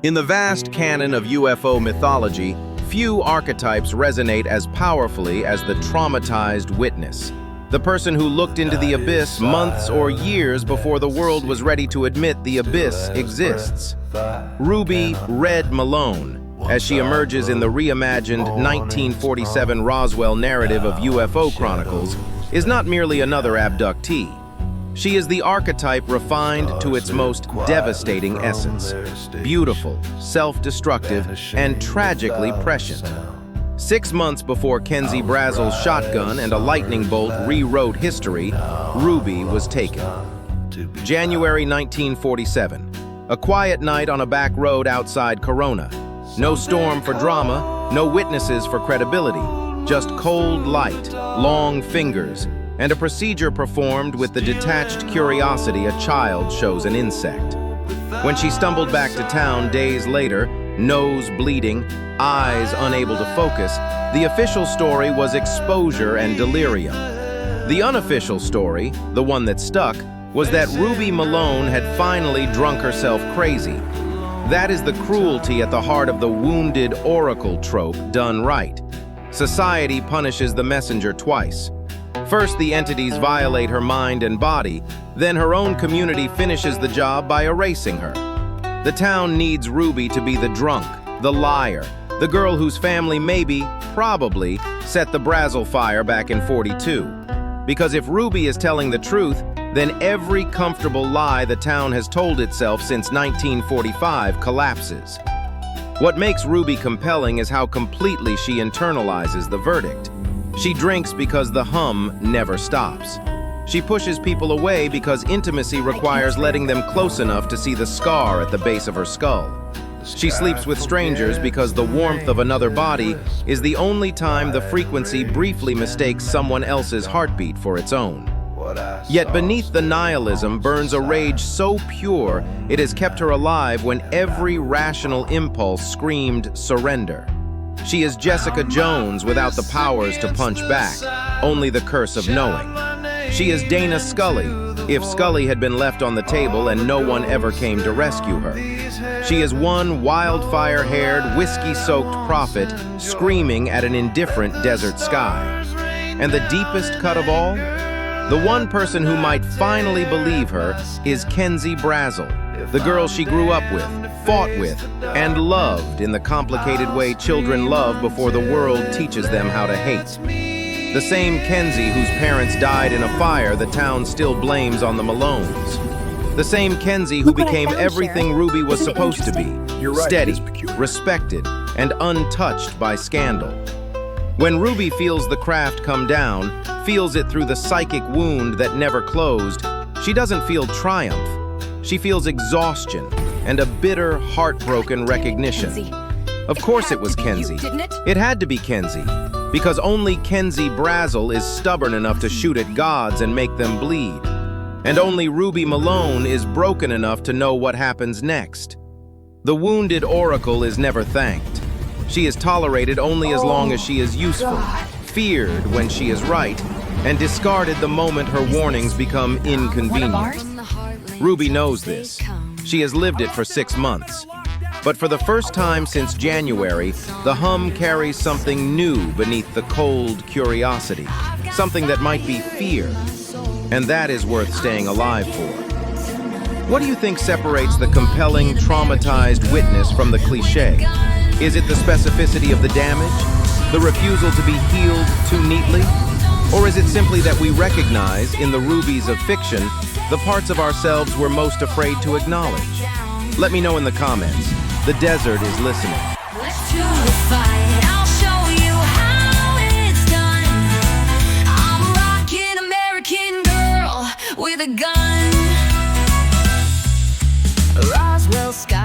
In the vast canon of UFO mythology, few archetypes resonate as powerfully as the traumatized witness. The person who looked into the abyss months or years before the world was ready to admit the abyss exists. Ruby "Red" Malone, as she emerges in the reimagined 1947 Roswell narrative of UFO Chronicles, is not merely another abductee. She is the archetype refined to its most devastating essence. Beautiful, self-destructive, and tragically prescient. 6 months before Kenzie Brazel's shotgun and a lightning bolt rewrote history, Ruby was taken. January 1947. A quiet night on a back road outside Corona. No storm for drama, no witnesses for credibility. Just cold light, long fingers, and a procedure performed with the detached curiosity a child shows an insect. When she stumbled back to town days later, nose bleeding, eyes unable to focus, the official story was exposure and delirium. The unofficial story, the one that stuck, was that Ruby Malone had finally drunk herself crazy. That is the cruelty at the heart of the wounded oracle trope done right. Society punishes the messenger twice. First, the entities violate her mind and body, then her own community finishes the job by erasing her. The town needs Ruby to be the drunk, the liar, the girl whose family maybe, probably, set the Brazel fire back in '42. Because if Ruby is telling the truth, then every comfortable lie the town has told itself since 1945 collapses. What makes Ruby compelling is how completely she internalizes the verdict. She drinks because the hum never stops. She pushes people away because intimacy requires letting them close enough to see the scar at the base of her skull. She sleeps with strangers because the warmth of another body is the only time the frequency briefly mistakes someone else's heartbeat for its own. Yet beneath the nihilism burns a rage so pure it has kept her alive when every rational impulse screamed surrender. She is Jessica Jones without the powers to punch back, only the curse of knowing. She is Dana Scully, if Scully had been left on the table and no one ever came to rescue her. She is one wildfire-haired, whiskey-soaked prophet screaming at an indifferent desert sky. And the deepest cut of all? The one person who might finally believe her is Kenzie Brazel, the girl she grew up with, fought with, and loved in the complicated way children love before the world teaches them how to hate. The same Kenzie whose parents died in a fire the town still blames on the Malones. The same Kenzie who became everything Ruby was supposed to be, steady, respected, and untouched by scandal. When Ruby feels the craft come down, feels it through the psychic wound that never closed, she doesn't feel triumph. She feels exhaustion and a bitter, heartbroken recognition. Of course it was Kenzie. It had to be Kenzie, because only Kenzie Brazel is stubborn enough to shoot at gods and make them bleed. And only Ruby Malone is broken enough to know what happens next. The wounded oracle is never thanked. She is tolerated only as long as she is useful, feared when she is right, and discarded the moment her warnings become inconvenient. Ruby knows this. She has lived it for 6 months. But for the first time since January, the hum carries something new beneath the cold curiosity, something that might be fear, and that is worth staying alive for. What do you think separates the compelling, traumatized witness from the cliché? Is it the specificity of the damage? The refusal to be healed too neatly? Or is it simply that we recognize, in the rubies of fiction, the parts of ourselves we're most afraid to acknowledge? Let me know in the comments. The desert is listening. Let's do the fight. I'll show you how it's done. I'm a rockin' American girl with a gun. Roswell sky.